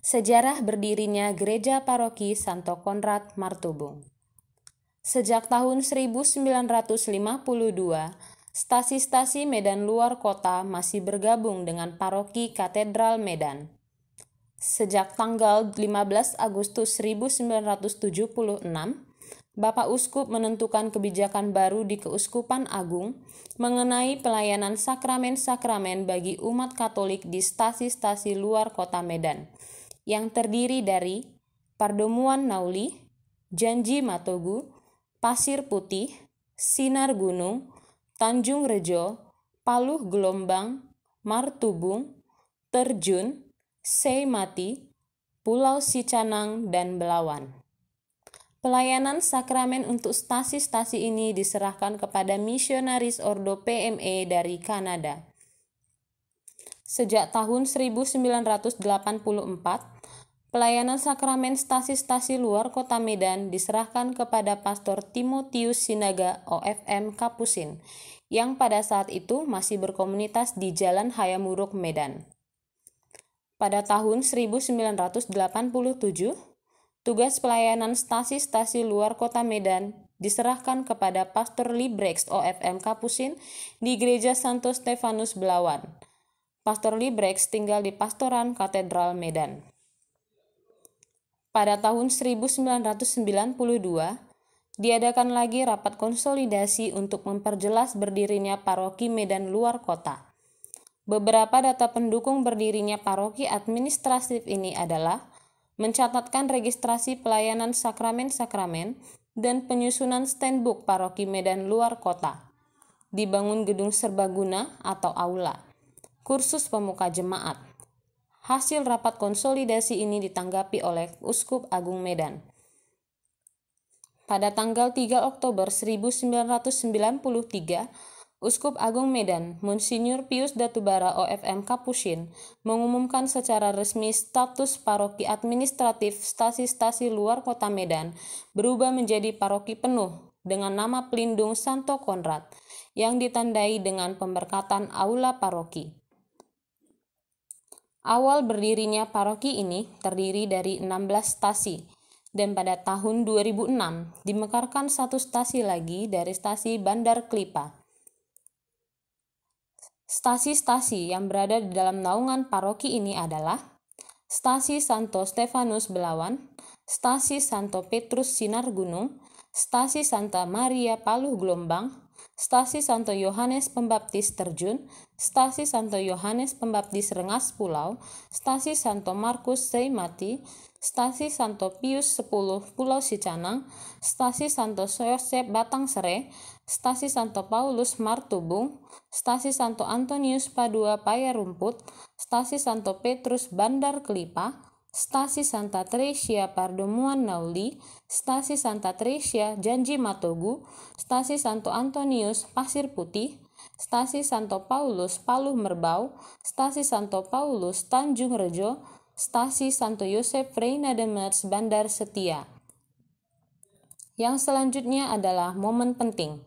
Sejarah berdirinya Gereja Paroki Santo Konrad Martubung. Sejak tahun 1952, stasi-stasi Medan luar kota masih bergabung dengan Paroki Katedral Medan. Sejak tanggal 15 Agustus 1976, Bapak Uskup menentukan kebijakan baru di Keuskupan Agung mengenai pelayanan sakramen-sakramen bagi umat Katolik di stasi-stasi luar kota Medan, yang terdiri dari Pardomuan Nauli, Janji Matogu, Pasir Putih, Sinar Gunung, Tanjung Rejo, Paluh Gelombang, Martubung, Terjun, Seimati, Pulau Sicanang, dan Belawan. Pelayanan sakramen untuk stasi-stasi ini diserahkan kepada misionaris Ordo PME dari Kanada. Sejak tahun 1984, pelayanan sakramen stasi-stasi luar kota Medan diserahkan kepada Pastor Timotius Sinaga OFM Kapusin, yang pada saat itu masih berkomunitas di Jalan Hayamuruk, Medan. Pada tahun 1987, tugas pelayanan stasi-stasi luar kota Medan diserahkan kepada Pastor Librex OFM Kapusin di Gereja Santo Stefanus Belawan. Pastor Librex tinggal di Pastoran Katedral Medan. Pada tahun 1992, diadakan lagi rapat konsolidasi untuk memperjelas berdirinya paroki Medan luar kota. Beberapa data pendukung berdirinya paroki administratif ini adalah mencatatkan registrasi pelayanan sakramen-sakramen dan penyusunan standbook paroki Medan luar kota, dibangun gedung serbaguna atau aula, kursus pemuka jemaat. Hasil rapat konsolidasi ini ditanggapi oleh Uskup Agung Medan. Pada tanggal 3 Oktober 1993, Uskup Agung Medan, Monsinyur Pius Datubara OFM Kapusin, mengumumkan secara resmi status paroki administratif stasi-stasi luar kota Medan berubah menjadi paroki penuh dengan nama pelindung Santo Konrad, yang ditandai dengan pemberkatan aula paroki. Awal berdirinya paroki ini terdiri dari 16 stasi, dan pada tahun 2006 dimekarkan satu stasi lagi dari stasi Bandar Klipa. Stasi-stasi yang berada di dalam naungan paroki ini adalah Stasi Santo Stefanus Belawan, Stasi Santo Petrus Sinar Gunung, Stasi Santa Maria Paluh Gelombang, Stasi Santo Yohanes Pembaptis Terjun, Stasi Santo Yohanes Pembaptis Rengas Pulau, Stasi Santo Markus Seimati, Stasi Santo Pius X Pulau Sicanang, Stasi Santo Yosep Batang Sere, Stasi Santo Paulus Martubung, Stasi Santo Antonius Padua Payarumput, Stasi Santo Petrus Bandar Klipa, Stasi Santa Tresia Pardomuan Nauli, Stasi Santa Tresia Janji Matogu, Stasi Santo Antonius Pasir Putih, Stasi Santo Paulus Paluh Merbau, Stasi Santo Paulus Tanjung Rejo, Stasi Santo Yosef Reina de Merz Bandar Setia. Yang selanjutnya adalah momen penting.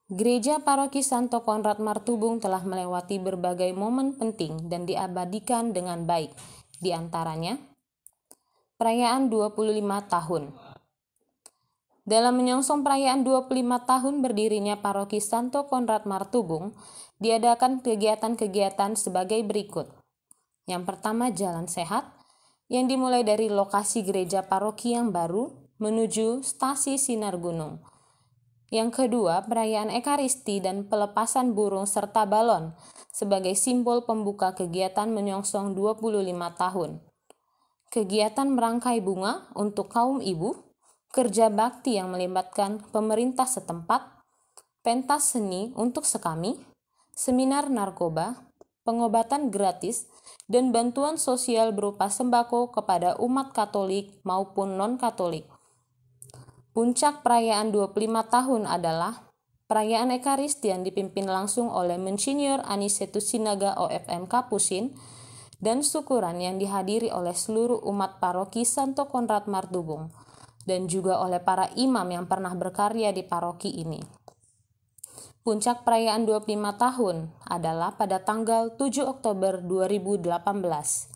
Gereja Paroki Santo Konrad Martubung telah melewati berbagai momen penting dan diabadikan dengan baik. Di antaranya, perayaan 25 tahun. Dalam menyongsong perayaan 25 tahun berdirinya Paroki Santo Konrad Martubung, diadakan kegiatan-kegiatan sebagai berikut. Yang pertama, Jalan Sehat, yang dimulai dari lokasi gereja paroki yang baru menuju stasi Sinar Gunung. Yang kedua, perayaan Ekaristi dan pelepasan burung serta balon sebagai simbol pembuka kegiatan menyongsong 25 tahun. Kegiatan merangkai bunga untuk kaum ibu, kerja bakti yang melibatkan pemerintah setempat, pentas seni untuk sekami, seminar narkoba, pengobatan gratis, dan bantuan sosial berupa sembako kepada umat Katolik maupun non-Katolik. Puncak perayaan 25 tahun adalah perayaan Ekaristi yang dipimpin langsung oleh Monsinyur Anicetus Sinaga OFM Kapusin dan syukuran yang dihadiri oleh seluruh umat paroki Santo Konrad Martubung dan juga oleh para imam yang pernah berkarya di paroki ini. Puncak perayaan 25 tahun adalah pada tanggal 7 Oktober 2018.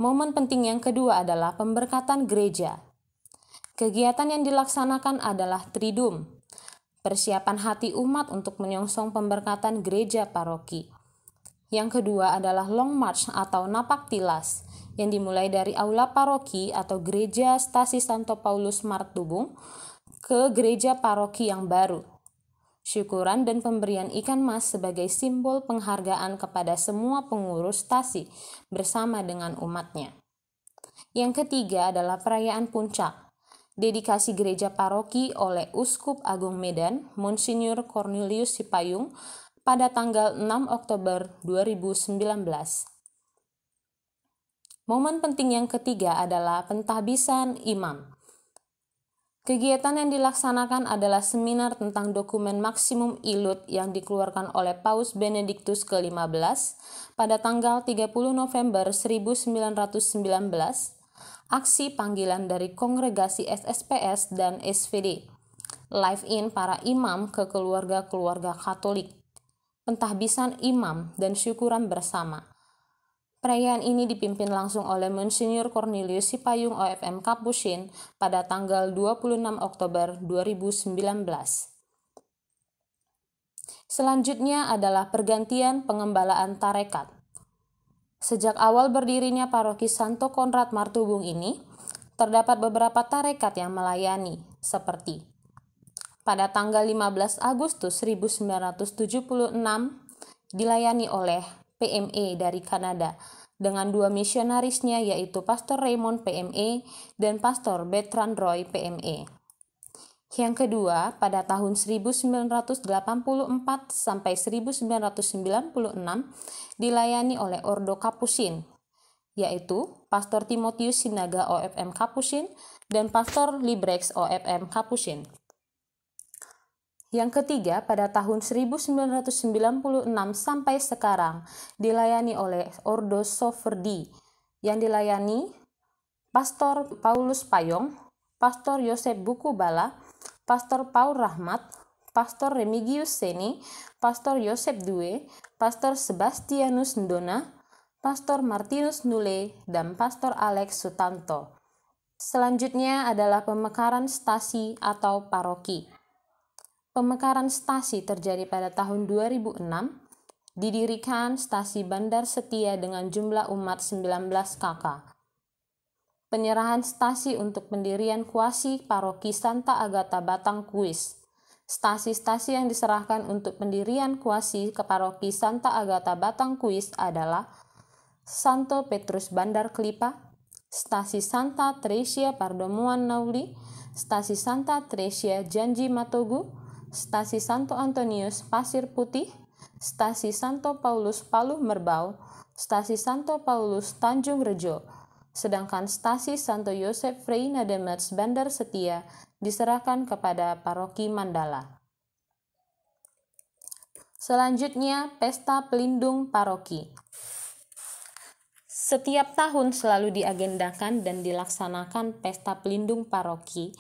Momen penting yang kedua adalah pemberkatan gereja. Kegiatan yang dilaksanakan adalah Triduum, persiapan hati umat untuk menyongsong pemberkatan gereja paroki. Yang kedua adalah Long March atau Napak Tilas, yang dimulai dari aula paroki atau gereja Stasi Santo Paulus Martubung ke gereja paroki yang baru. Syukuran dan pemberian ikan mas sebagai simbol penghargaan kepada semua pengurus stasi bersama dengan umatnya. Yang ketiga adalah perayaan puncak, dedikasi gereja paroki oleh Uskup Agung Medan, Monsinyur Cornelius Sipayung, pada tanggal 6 Oktober 2019. Momen penting yang ketiga adalah pentahbisan imam. Kegiatan yang dilaksanakan adalah seminar tentang dokumen maksimum ilut yang dikeluarkan oleh Paus Benediktus ke-15 pada tanggal 30 November 1919, aksi panggilan dari kongregasi SSPS dan SVD, live-in para imam ke keluarga-keluarga Katolik, pentahbisan imam dan syukuran bersama. Perayaan ini dipimpin langsung oleh Monsinyur Cornelius Sipayung OFM Capuchin pada tanggal 26 Oktober 2019. Selanjutnya adalah pergantian pengembalaan tarekat. Sejak awal berdirinya paroki Santo Konrad Martubung ini, terdapat beberapa tarekat yang melayani, seperti pada tanggal 15 Agustus 1976 dilayani oleh PME dari Kanada dengan dua misionarisnya, yaitu Pastor Raymond PME dan Pastor Bertrand Roy PME. Yang kedua, pada tahun 1984 sampai 1996 dilayani oleh Ordo Capuchin, yaitu Pastor Timotius Sinaga OFM Capuchin dan Pastor Librex OFM Capuchin. Yang ketiga, pada tahun 1996 sampai sekarang dilayani oleh Ordo Soferdi, yang dilayani Pastor Paulus Payong, Pastor Yosef Bukubala, Pastor Paul Rahmat, Pastor Remigius Seni, Pastor Yosef Due, Pastor Sebastianus Ndona, Pastor Martinus Nule, dan Pastor Alex Sutanto. Selanjutnya adalah pemekaran stasi atau paroki. Pemekaran stasi terjadi pada tahun 2006, didirikan stasi Bandar Setia dengan jumlah umat 19 KK. Penyerahan stasi untuk pendirian kuasi paroki Santa Agata Batang Kuis. Stasi-stasi yang diserahkan untuk pendirian kuasi ke paroki Santa Agata Batang Kuis adalah Santo Petrus Bandar Klipa, stasi Santa Teresia Pardomuan Nauli, stasi Santa Teresia Janji Matogu, stasi Santo Antonius Pasir Putih, stasi Santo Paulus Paluh Merbau, stasi Santo Paulus Tanjung Rejo, sedangkan stasi Santo Yosef Frei Nademets Bandar Setia diserahkan kepada paroki Mandala. Selanjutnya, Pesta Pelindung Paroki. Setiap tahun selalu diagendakan dan dilaksanakan Pesta Pelindung Paroki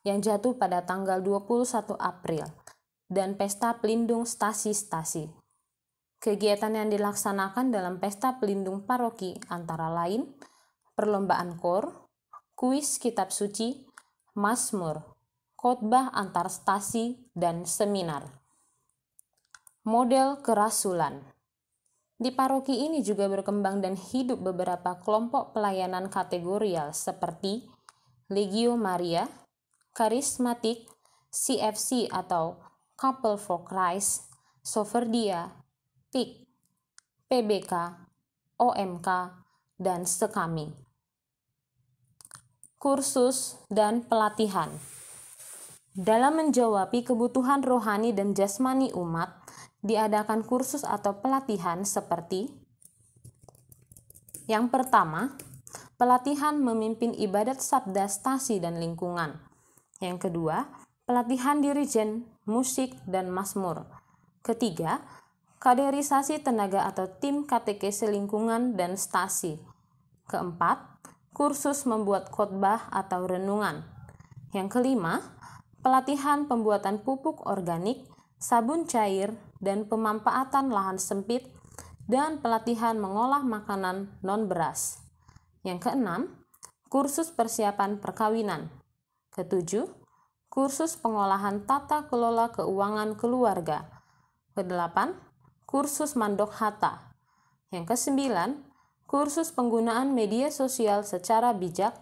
yang jatuh pada tanggal 21 April, dan Pesta Pelindung Stasi-Stasi. Kegiatan yang dilaksanakan dalam Pesta Pelindung Paroki antara lain perlombaan kor, kuis kitab suci, mazmur, khotbah antar stasi, dan seminar. Model kerasulan. Di paroki ini juga berkembang dan hidup beberapa kelompok pelayanan kategorial seperti Legio Maria, Karismatik, CFC atau Couple for Christ, Soferdia, PIK, PBK, OMK, dan Sekami. Kursus dan pelatihan. Dalam menjawabi kebutuhan rohani dan jasmani umat, diadakan kursus atau pelatihan seperti: yang pertama, pelatihan memimpin ibadat sabda stasi dan lingkungan. Yang kedua, pelatihan dirijen, musik, dan mazmur. Ketiga, kaderisasi tenaga atau tim katekese lingkungan dan stasi. Keempat, kursus membuat khotbah atau renungan. Yang kelima, pelatihan pembuatan pupuk organik, sabun cair, dan pemanfaatan lahan sempit, dan pelatihan mengolah makanan non-beras. Yang keenam, kursus persiapan perkawinan. Ketujuh, kursus pengolahan tata kelola keuangan keluarga. Kedelapan, kursus mandok harta. Yang kesembilan, kursus penggunaan media sosial secara bijak.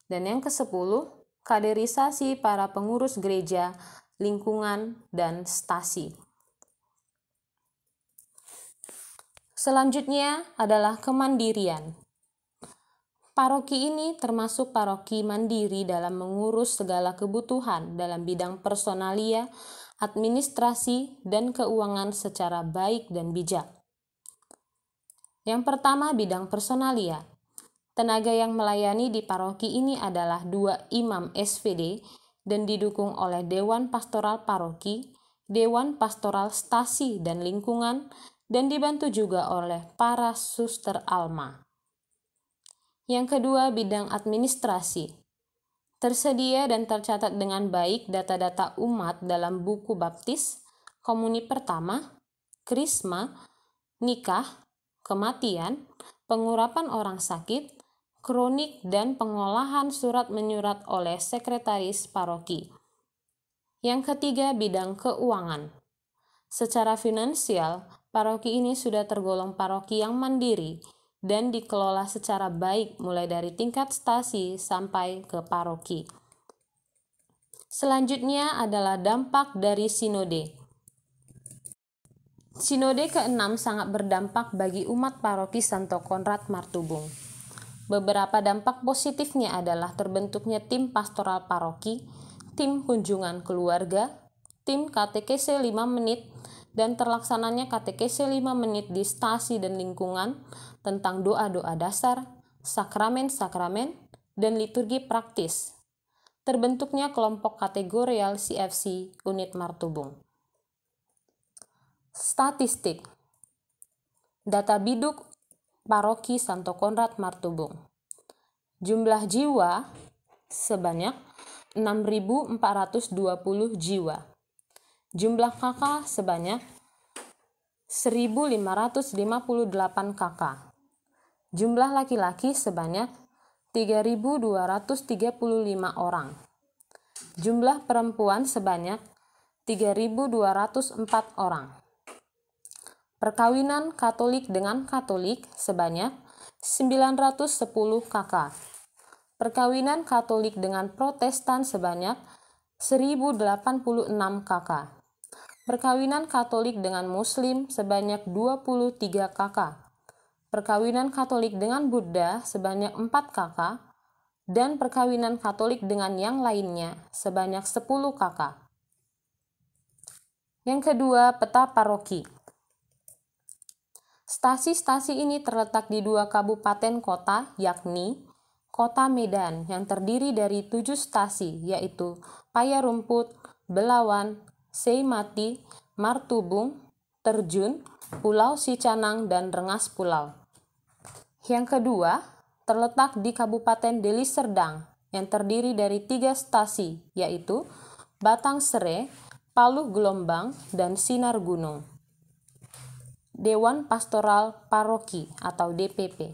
Dan yang kesepuluh, kaderisasi para pengurus gereja, lingkungan, dan stasi. Selanjutnya adalah kemandirian. Paroki ini termasuk paroki mandiri dalam mengurus segala kebutuhan dalam bidang personalia, administrasi, dan keuangan secara baik dan bijak. Yang pertama, bidang personalia. Tenaga yang melayani di paroki ini adalah 2 imam SVD dan didukung oleh Dewan Pastoral Paroki, Dewan Pastoral Stasi dan Lingkungan, dan dibantu juga oleh para suster alma. Yang kedua, bidang administrasi. Tersedia dan tercatat dengan baik data-data umat dalam buku baptis, komuni pertama, krisma, nikah, kematian, pengurapan orang sakit, kronik, dan pengolahan surat menyurat oleh sekretaris paroki. Yang ketiga, bidang keuangan. Secara finansial, paroki ini sudah tergolong paroki yang mandiri dan dikelola secara baik mulai dari tingkat stasi sampai ke paroki. Selanjutnya adalah dampak dari sinode. Sinode ke-6 sangat berdampak bagi umat paroki Santo Konrad Martubung. Beberapa dampak positifnya adalah terbentuknya tim pastoral paroki, tim kunjungan keluarga, tim katekese 5 menit, dan terlaksananya katekese 5 menit di stasi dan lingkungan tentang doa-doa dasar, sakramen-sakramen, dan liturgi praktis. Terbentuknya kelompok kategorial CFC Unit Martubung. Statistik. Data biduk paroki Santo Konrad Martubung. Jumlah jiwa sebanyak 6.420 jiwa. Jumlah kakak sebanyak 1.558 kakak. Jumlah laki-laki sebanyak 3.235 orang. Jumlah perempuan sebanyak 3.204 orang. Perkawinan Katolik dengan Katolik sebanyak 910 kakak. Perkawinan Katolik dengan Protestan sebanyak 1.086 kakak. Perkawinan Katolik dengan Muslim sebanyak 23 kakak. Perkawinan Katolik dengan Buddha sebanyak 4 kakak, dan perkawinan Katolik dengan yang lainnya sebanyak 10 kakak. Yang kedua, peta paroki. Stasi-stasi ini terletak di 2 kabupaten kota, yakni Kota Medan yang terdiri dari 7 stasi, yaitu Payarumput, Belawan, Seimati, Martubung, Terjun, Pulau Sicanang, dan Rengas Pulau. Yang kedua, terletak di Kabupaten Deli Serdang yang terdiri dari 3 stasi, yaitu Batang Sere, Paluh Gelombang, dan Sinar Gunung. Dewan Pastoral Paroki atau DPP.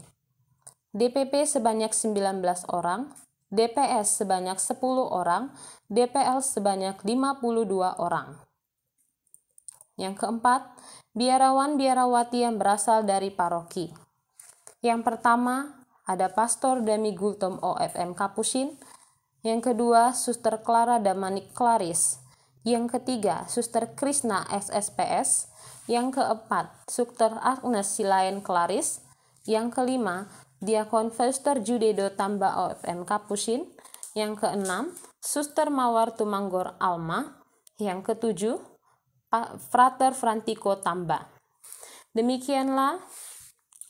DPP sebanyak 19 orang, DPS sebanyak 10 orang, DPL sebanyak 52 orang. Yang keempat, biarawan-biarawati yang berasal dari paroki. Yang pertama, ada Pastor Dami Gultom OFM Kapusin. Yang kedua, Suster Clara Damanik Klaris. Yang ketiga, Suster Krishna SSPS. Yang keempat, Suster Agnes Silaen Klaris. Yang kelima, Diakon Fauster Judedo Tamba OFM Kapusin. Yang keenam, Suster Mawar Tumanggor Alma. Yang ketujuh, Frater Frantiko Tamba. Demikianlah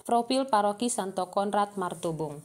profil paroki Santo Konrad Martubung.